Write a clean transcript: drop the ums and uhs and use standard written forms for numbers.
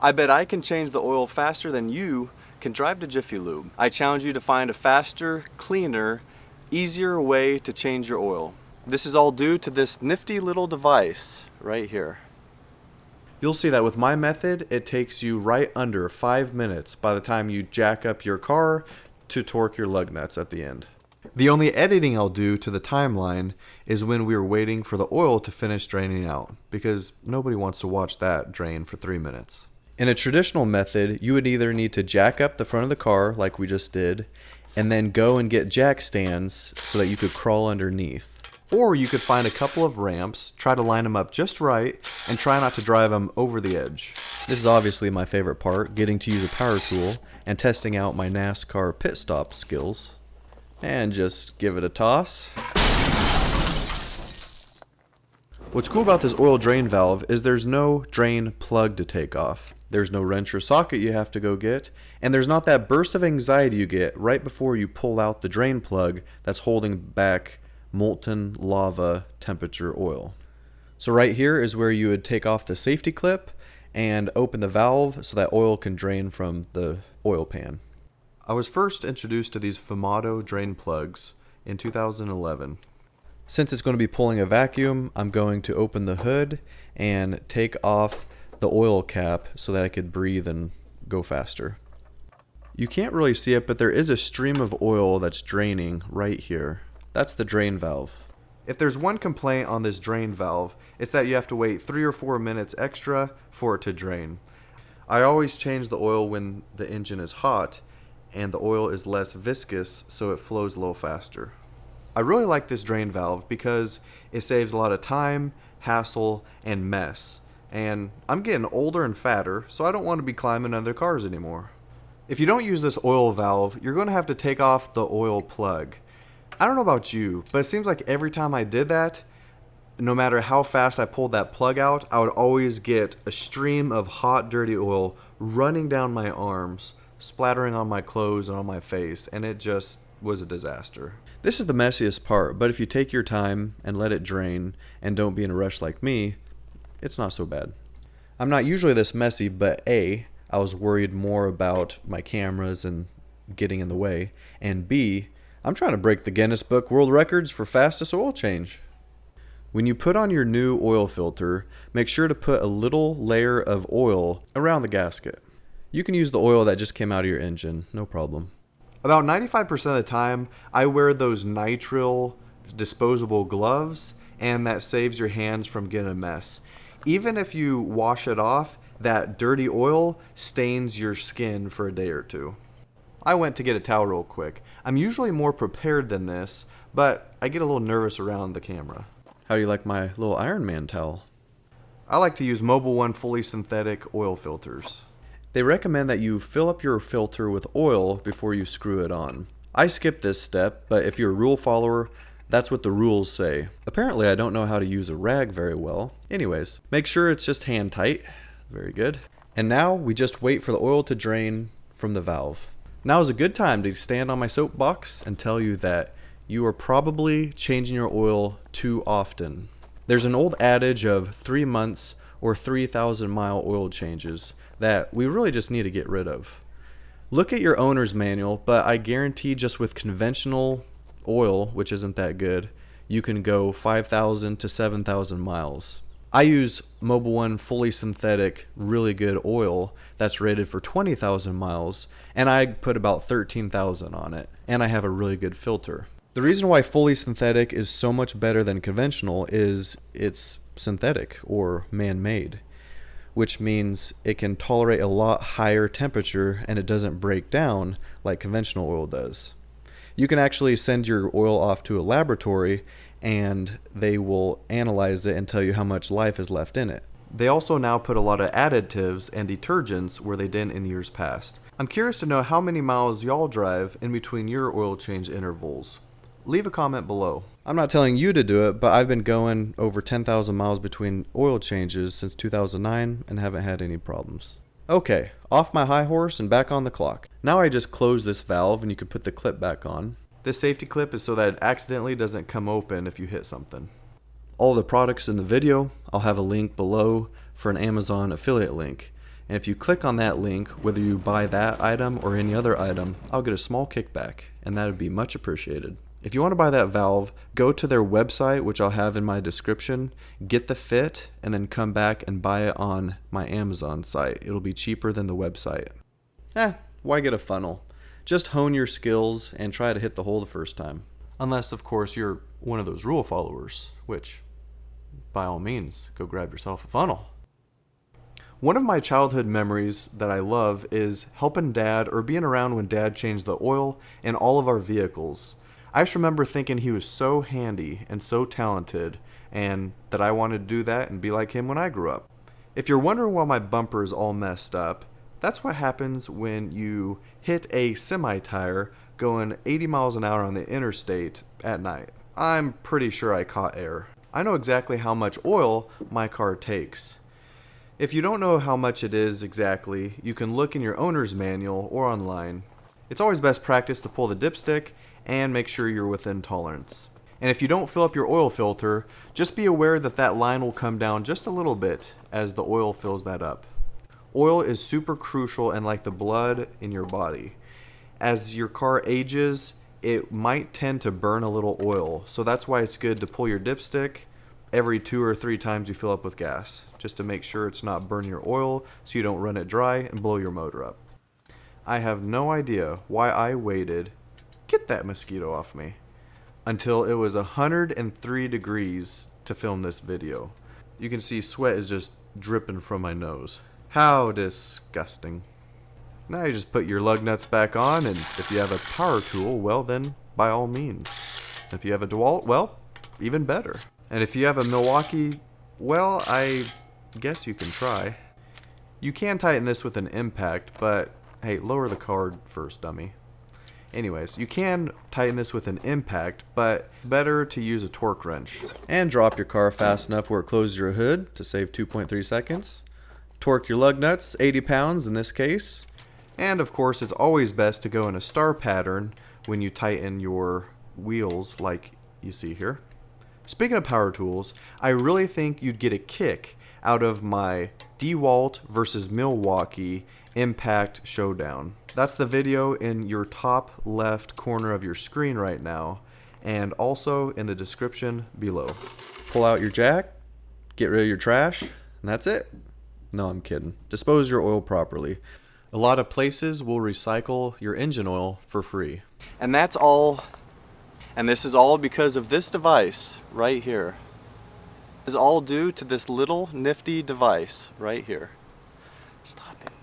I bet I can change the oil faster than you can drive to Jiffy Lube. I challenge you to find a faster, cleaner, easier way to change your oil. This is all due to this nifty little device right here. You'll see that with my method, it takes you right under 5 minutes by the time you jack up your car to torque your lug nuts at the end. The only editing I'll do to the timeline is when we are waiting for the oil to finish draining out, because nobody wants to watch that drain for 3 minutes. In a traditional method, you would either need to jack up the front of the car like we just did, and then go and get jack stands so that you could crawl underneath. Or you could find a couple of ramps, try to line them up just right, and try not to drive them over the edge. This is obviously my favorite part, getting to use a power tool and testing out my NASCAR pit stop skills. And just give it a toss. What's cool about this oil drain valve is there's no drain plug to take off. There's no wrench or socket you have to go get, and there's not that burst of anxiety you get right before you pull out the drain plug that's holding back molten lava temperature oil. So right here is where you would take off the safety clip and open the valve so that oil can drain from the oil pan. I was first introduced to these Fumoto drain plugs in 2011. Since it's going to be pulling a vacuum, I'm going to open the hood and take off the oil cap so that I could breathe and go faster. You can't really see it, but there is a stream of oil that's draining right here. That's the drain valve. If there's one complaint on this drain valve, it's that you have to wait 3 or 4 minutes extra for it to drain. I always change the oil when the engine is hot and the oil is less viscous, so it flows a little faster. I really like this drain valve because it saves a lot of time, hassle, and mess. And I'm getting older and fatter, so I don't want to be climbing other cars anymore. If you don't use this oil valve, you're going to have to take off the oil plug. I don't know about you, but it seems like every time I did that, no matter how fast I pulled that plug out, I would always get a stream of hot, dirty oil running down my arms, splattering on my clothes and on my face, and it just was a disaster. This is the messiest part, but if you take your time and let it drain and don't be in a rush like me, it's not so bad. I'm not usually this messy, but A, I was worried more about my cameras and getting in the way, and B, I'm trying to break the Guinness Book World Records for fastest oil change. When you put on your new oil filter, make sure to put a little layer of oil around the gasket. You can use the oil that just came out of your engine, no problem. About 95% of the time, I wear those nitrile disposable gloves, and that saves your hands from getting a mess. Even if you wash it off, that dirty oil stains your skin for a day or two. I went to get a towel real quick. I'm usually more prepared than this, but I get a little nervous around the camera. How do you like my little Iron Man towel? I like to use Mobil 1 fully synthetic oil filters. They recommend that you fill up your filter with oil before you screw it on. I skip this step, but if you're a rule follower, that's what the rules say. Apparently I don't know how to use a rag very well. Anyways, make sure it's just hand tight. Very good. And now we just wait for the oil to drain from the valve. Now is a good time to stand on my soapbox and tell you that you are probably changing your oil too often. There's an old adage of 3 months or 3,000 mile oil changes that we really just need to get rid of. Look at your owner's manual, but I guarantee just with conventional oil, which isn't that good, you can go 5,000 to 7,000 miles. I use Mobil 1 fully synthetic, really good oil that's rated for 20,000 miles, and I put about 13,000 on it, and I have a really good filter. The reason why fully synthetic is so much better than conventional is it's synthetic or man-made, which means it can tolerate a lot higher temperature and it doesn't break down like conventional oil does. You can actually send your oil off to a laboratory and they will analyze it and tell you how much life is left in it. They also now put a lot of additives and detergents where they didn't in years past. I'm curious to know how many miles y'all drive in between your oil change intervals. Leave a comment below. I'm not telling you to do it, but I've been going over 10,000 miles between oil changes since 2009 and haven't had any problems. Okay, off my high horse and back on the clock. Now I just close this valve and you can put the clip back on. This safety clip is so that it accidentally doesn't come open if you hit something. All the products in the video, I'll have a link below for an Amazon affiliate link. And if you click on that link, whether you buy that item or any other item, I'll get a small kickback, and that would be much appreciated. If you want to buy that valve, go to their website, which I'll have in my description, get the fit, and then come back and buy it on my Amazon site. It'll be cheaper than the website. Why get a funnel? Just hone your skills and try to hit the hole the first time. Unless, of course, you're one of those rule followers, which, by all means, go grab yourself a funnel. One of my childhood memories that I love is helping Dad or being around when Dad changed the oil in all of our vehicles. I just remember thinking he was so handy and so talented, and that I wanted to do that and be like him when I grew up. If you're wondering why my bumper is all messed up, that's what happens when you hit a semi-tire going 80 miles an hour on the interstate at night. I'm pretty sure I caught air. I know exactly how much oil my car takes. If you don't know how much it is exactly, you can look in your owner's manual or online. It's always best practice to pull the dipstick and make sure you're within tolerance. And if you don't fill up your oil filter, just be aware that that line will come down just a little bit as the oil fills that up. Oil is super crucial and like the blood in your body. As your car ages, it might tend to burn a little oil, so that's why it's good to pull your dipstick every 2 or 3 times you fill up with gas, just to make sure it's not burning your oil so you don't run it dry and blow your motor up. I have no idea why I waited, get that mosquito off me, until it was 103 degrees to film this video. You can see sweat is just dripping from my nose. How disgusting. Now you just put your lug nuts back on, and if you have a power tool, well then, by all means. If you have a DeWALT, well, even better. And if you have a Milwaukee, well, I guess you can try. You can tighten this with an impact, but hey, lower the card first, dummy. Anyways, you can tighten this with an impact, but better to use a torque wrench. And drop your car fast enough where it closes your hood to save 2.3 seconds. Torque your lug nuts, 80 pounds in this case. And of course, it's always best to go in a star pattern when you tighten your wheels like you see here. Speaking of power tools, I really think you'd get a kick out of my DeWALT versus MILWAUKEE Impact Showdown. That's the video in your top left corner of your screen right now, and also in the description below. Pull out your jack, get rid of your trash, and that's it. No, I'm kidding. Dispose your oil properly. A lot of places will recycle your engine oil for free. And that's all. And this is all because of this device right here. This is all due to this little nifty device right here. Stop it.